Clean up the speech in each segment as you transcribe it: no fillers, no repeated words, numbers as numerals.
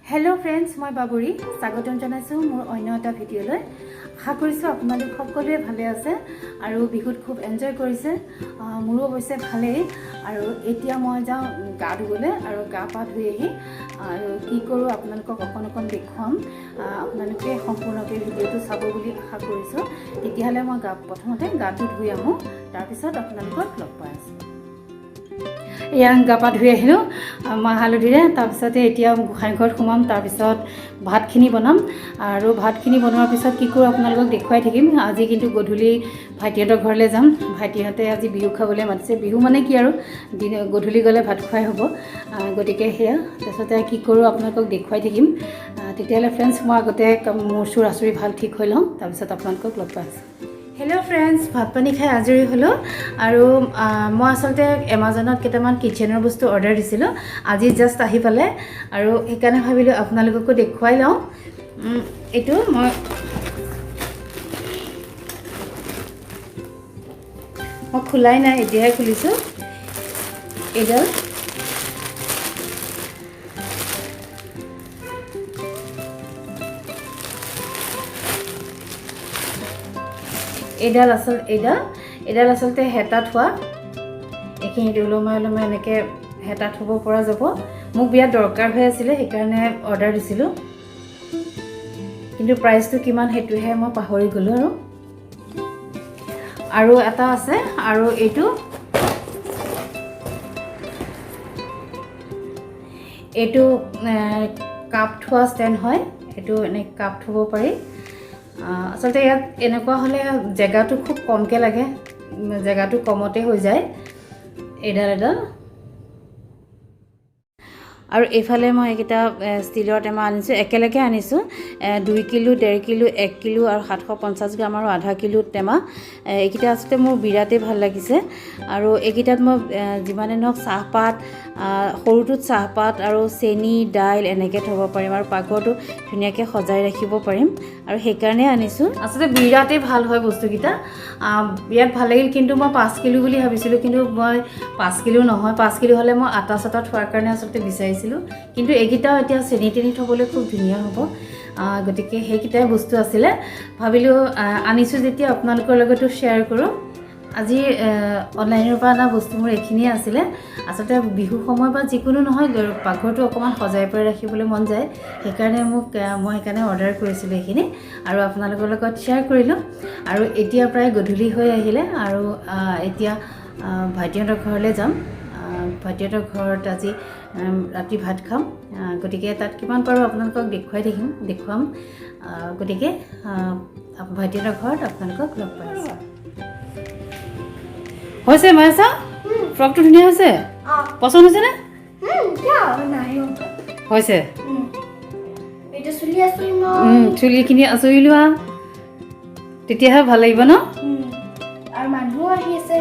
Hello friends, মই বাবুৰি স্বাগতম জনাইছো মোৰ অন্য এটা ভিডিঅলৈ। আশা কৰিছো আপোনালোক সকলোৱে ভালে আছে আৰু বিহুত খুব এনজয় কৰিছে। মোৰো অৱশ্যে ভালেই আৰু এতিয়া মই যাওঁ গা ধুবলৈ আৰু গা পা ধুই আহি আৰু কি কৰোঁ আপোনালোকক অকণ দেখুৱাম। আপোনালোকে সম্পূৰ্ণকৈ ভিডিঅ'টো চাব বুলি আশা কৰিছোঁ। তেতিয়াহ'লে মই প্ৰথমতে গাটো ধুই আহোঁ, তাৰপিছত আপোনালোকক লগ পাই আছোঁ। এয়া গা পা ধুই আহিলোঁ মাহ হালধিৰে। তাৰপিছতে এতিয়া গোসাঁই ঘৰত সোমাম, তাৰপিছত ভাতখিনি বনাম আৰু ভাতখিনি বনোৱাৰ পিছত কি কৰোঁ আপোনালোকক দেখুৱাই থাকিম। আজি কিন্তু গধূলি ভাইটিহঁতৰ ঘৰলৈ যাম। ভাইটিহঁতে আজি বিহু খাবলৈ মাতিছে। বিহু মানে কি আৰু গধূলি গ'লে ভাত খুৱাই হ'ব, গতিকে সেয়া। তাৰপিছতে কি কৰোঁ আপোনালোকক দেখুৱাই থাকিম। তেতিয়াহ'লে ফ্ৰেণ্ডছ, মই আগতে মোৰ চুৰ আচুৰি ভাল ঠিক হৈ লওঁ, তাৰপিছত আপোনালোকক লগ পাই আছোঁ। হেল্ল' ফ্ৰেণ্ডছ, ভাত পানী খাই আজৰি হ'লোঁ আৰু মই আচলতে এমাজনত কেইটামান কিটচেনৰ বস্তু অৰ্ডাৰ দিছিলোঁ। আজি জাষ্ট আহি পালে আৰু সেইকাৰণে ভাবিলোঁ আপোনালোককো দেখুৱাই লওঁ। এইটো মই খোলাই নাই, এতিয়াহে খুলিছোঁ। এইডাল আচলতে হেতা থোৱা। এইখিনিত ওলমাই এনেকৈ হেতা থ'ব পৰা যাব। মোক বিৰাট দৰকাৰ হৈ আছিলে, সেইকাৰণে অৰ্ডাৰ দিছিলোঁ, কিন্তু প্ৰাইচটো কিমান সেইটোহে মই পাহৰি গ'লোঁ। আৰু এটা আছে, আৰু এইটো কাপ থোৱা ষ্টেণ্ড হয়। এইটো এনেকৈ কাপ থ'ব পাৰি। আচলতে ইয়াত এনেকুৱা হ'লে জেগাটো খুব কমকৈ লাগে, জেগাটো কমতে হৈ যায়। এডাল আৰু এইফালে মই এইকেইটা ষ্টীলৰ টেমা আনিছোঁ, একেলগে আনিছোঁ। 2 কিলো, 1.5 কিলো, 1 কিলো আৰু 750 গ্ৰাম আৰু আধা কিলো টেমা। এইকেইটা আচলতে মোৰ বিৰাটেই ভাল লাগিছে। আৰু এইকেইটাত মই যিমানে নহওক চাহপাত, সৰুটোত চাহপাত আৰু চেনি, দাইল এনেকৈ থ'ব পাৰিম আৰু পাকঘৰটো ধুনীয়াকৈ সজাই ৰাখিব পাৰিম, আৰু সেইকাৰণে আনিছোঁ। আচলতে বিৰাটেই ভাল হয় বস্তুকেইটা, বিৰাট ভাল লাগিল। কিন্তু মই 5 কিলো বুলি ভাবিছিলোঁ, কিন্তু মই 5 কিলো নহয়, 5 কিলো হ'লে মই আটা চাটা থোৱাৰ কাৰণে আচলতে বিচাৰিছিলোঁ। কিন্তু এইকেইটাও এতিয়া চেনি তেনি থ'বলৈ খুব ধুনীয়া হ'ব, গতিকে সেইকেইটাই বস্তু আছিলে। ভাবিলোঁ আনিছোঁ যেতিয়া আপোনালোকৰ লগতো শ্বেয়াৰ কৰোঁ। আজি অনলাইনৰ পৰা অনা বস্তু মোৰ এইখিনিয়ে আছিলে। আচলতে বিহু সময় বা যিকোনো নহয়, পাকঘৰটো অকণমান সজাই পৰাই ৰাখিবলৈ মন যায়, সেইকাৰণে মই সেইকাৰণে অৰ্ডাৰ কৰিছিলোঁ এইখিনি আৰু আপোনালোকৰ লগত শ্বেয়াৰ কৰিলোঁ। আৰু এতিয়া প্ৰায় গধূলি হৈ আহিলে আৰু এতিয়া ভাইটিহঁতৰ ঘৰলৈ যাম। ভাইটিহঁতৰ ঘৰত আজি ৰাতি ভাত খাম, গতিকে তাত কিমান পাৰোঁ আপোনালোকক দেখুৱাম। গতিকে ভাইটিহঁতৰ ঘৰত আপোনালোকক লগ পাই আছোঁ। হৈছে মায়াছা, ফ্ৰকটো ধুনীয়া হৈছে, পচন্দ হৈছেনে? হৈছে। চুলিখিনি আঁচুৰি লোৱা, তেতিয়াহে ভাল লাগিব ন? আৰু মানুহ আহি আছে,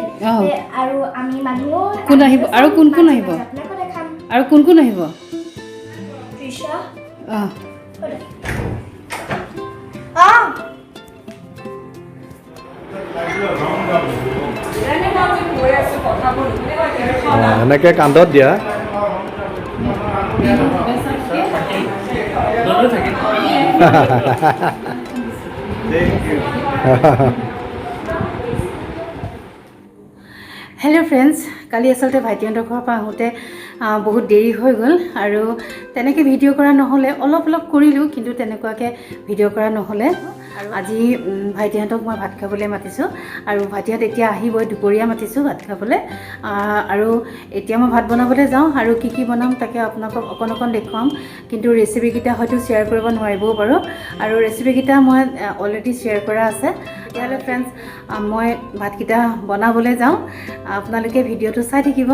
আৰু আমি মানুহ কোন আহিব আৰু কোন আহিব আৰু কোন আহিব? তৃষা। এনেকৈ কান্ধত দিয়া। হেল্ল' ফ্ৰেণ্ডছ, কালি আচলতে ভাইটিহঁতৰ ঘৰৰ পৰা আহোঁতে বহুত দেৰি হৈ গ'ল আৰু তেনেকৈ ভিডিঅ' কৰা নহ'লে। অলপ কৰিলোঁ, কিন্তু তেনেকুৱাকৈ ভিডিঅ' কৰা নহ'লে। আজি ভাইটিহঁতক মই ভাত খাবলৈ মাতিছোঁ আৰু ভাইটিহঁত এতিয়া আহিবই। দুপৰীয়া মাতিছোঁ ভাত খাবলৈ, আৰু এতিয়া মই ভাত বনাবলৈ যাওঁ আৰু কি বনাম তাকে আপোনালোকক অকণ দেখুৱাম। কিন্তু ৰেচিপিকেইটা হয়তো শ্বেয়াৰ কৰিব নোৱাৰিবও পাৰোঁ, আৰু ৰেচিপিকেইটা মই অলৰেডি শ্বেয়াৰ কৰা আছে। তেতিয়াহ'লে ফ্ৰেণ্ডছ, মই ভাতকেইটা বনাবলৈ যাওঁ, আপোনালোকে ভিডিঅ'টো চাই থাকিব।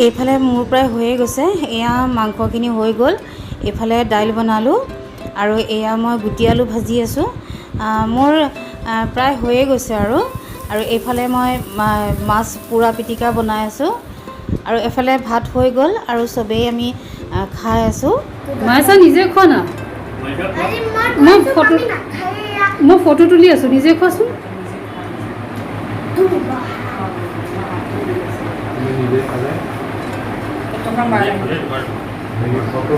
এইফালে মোৰ প্ৰায় হৈয়ে গৈছে। এয়া মাংসখিনি হৈ গ'ল। এইফালে দাইল বনালোঁ আৰু এয়া মই গুটি আলু ভাজি আছোঁ। মোৰ প্ৰায় হৈয়ে গৈছে আৰু এইফালে মই মাছ পোৰা পিটিকা বনাই আছোঁ, আৰু এফালে ভাত হৈ গ'ল আৰু চবেই আমি খাই আছোঁ। মাইছা নিজে খোৱা না, মই ফটো তুলি আছোঁ, নিজে খোৱাচোন। ফটো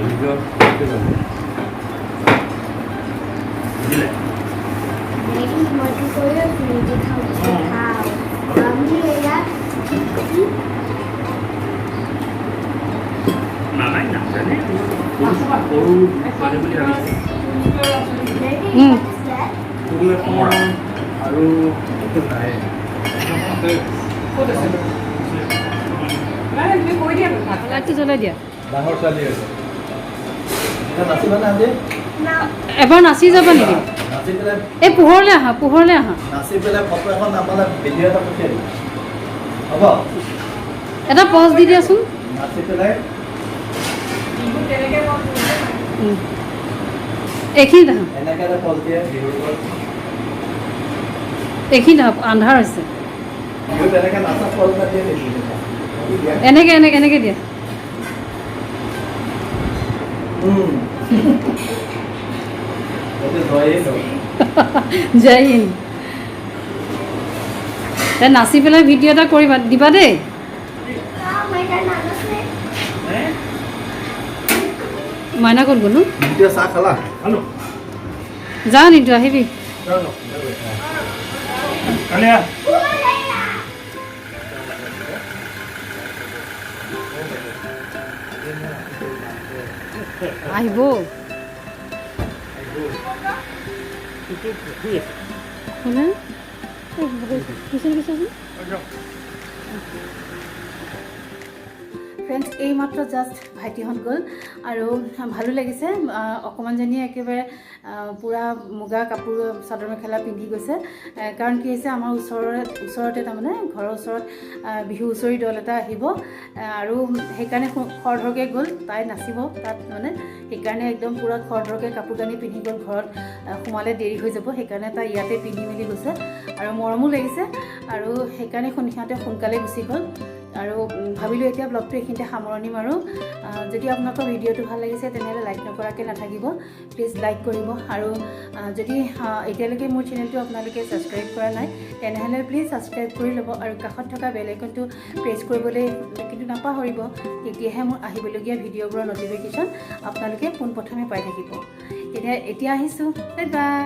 ভিডিঅ' বুজিলে মইতো কৈ আছো নিজে খাওঁ আমি এয়া নাই নাজানে সৰু ছোৱালী বুলি ভাবিছে আৰু একো নাই লাইটটো জ্বলাই দিয়া ডাঙৰ ছোৱালী আছে নাচিবা না আজি এবাৰ নাচি যাবা নেকি নাচি পেলাই এই পোহৰলৈ আহা নাচি পেলাই ফটো এখন নাপালে ভিডিঅ' এটা পঠিয়াই দিম হ'ব এটা পজ দি দিয়াচোন নাচি পেলাই এইখিনিত আহা এনেকৈ এটা পজ দিয়ে বিহুৰ ওপৰত এইখিনিত আহা আন্ধাৰ হৈছে বিহুত এনেকৈ নাচা পজ এটা দিয়ে নেকি এনেকৈ দিয়া জয় হিন্দ নাচি পেলাই ভিডিঅ' এটা কৰিবা দিবা দেই মাইনা ক'ত গ'লো চাহ খালা যা নিন্তু আহিবি আহিব ফ্ৰেণ্ডছ এইমাত্ৰ জাষ্ট ভাইটিহঁত গ'ল আৰু ভালো লাগিছে অকণমানজনীয়ে একেবাৰে পূৰা মুগা কাপোৰ চাদৰ মেখেলা পিন্ধি গৈছে কাৰণ কি হৈছে আমাৰ ওচৰতে তাৰমানে ঘৰৰ ওচৰত বিহু হুঁচৰি দল এটা আহিব আৰু সেইকাৰণে খৰধৰকৈ গ'ল তাই নাচিব তাত মানে সেইকাৰণে একদম পূৰা খৰধৰকৈ কাপোৰ কানি পিন্ধি গ'ল ঘৰত সোমালে দেৰি হৈ যাব সেইকাৰণে তাই ইয়াতে পিন্ধি মেলি গৈছে আৰু মৰমো লাগিছে আৰু সেইকাৰণে সিহঁতে সোনকালে গুচি গ'ল আৰু ভাবিলোঁ এতিয়া ব্লগটো এইখিনিতে সামৰণি মাৰোঁ যদি আপোনালোকৰ ভিডিঅ'টো ভাল লাগিছে তেনেহ'লে লাইক নকৰাকৈ নাথাকিব প্লিজ লাইক কৰিব আৰু যদি এতিয়ালৈকে মোৰ চেনেলটো আপোনালোকে ছাবস্ক্ৰাইব কৰা নাই তেনেহ'লে প্লিজ ছাবস্ক্ৰাইব কৰি ল'ব আৰু কাষত থকা বেল আইকনটো প্ৰেছ কৰিবলৈ কিন্তু নাপাহৰিব তেতিয়াহে মোৰ আহিবলগীয়া ভিডিঅ'বোৰৰ ন'টিফিকেশ্যন আপোনালোকে পোনপ্ৰথমে পাই থাকিব এতিয়া আহিছোঁ বাই বাই।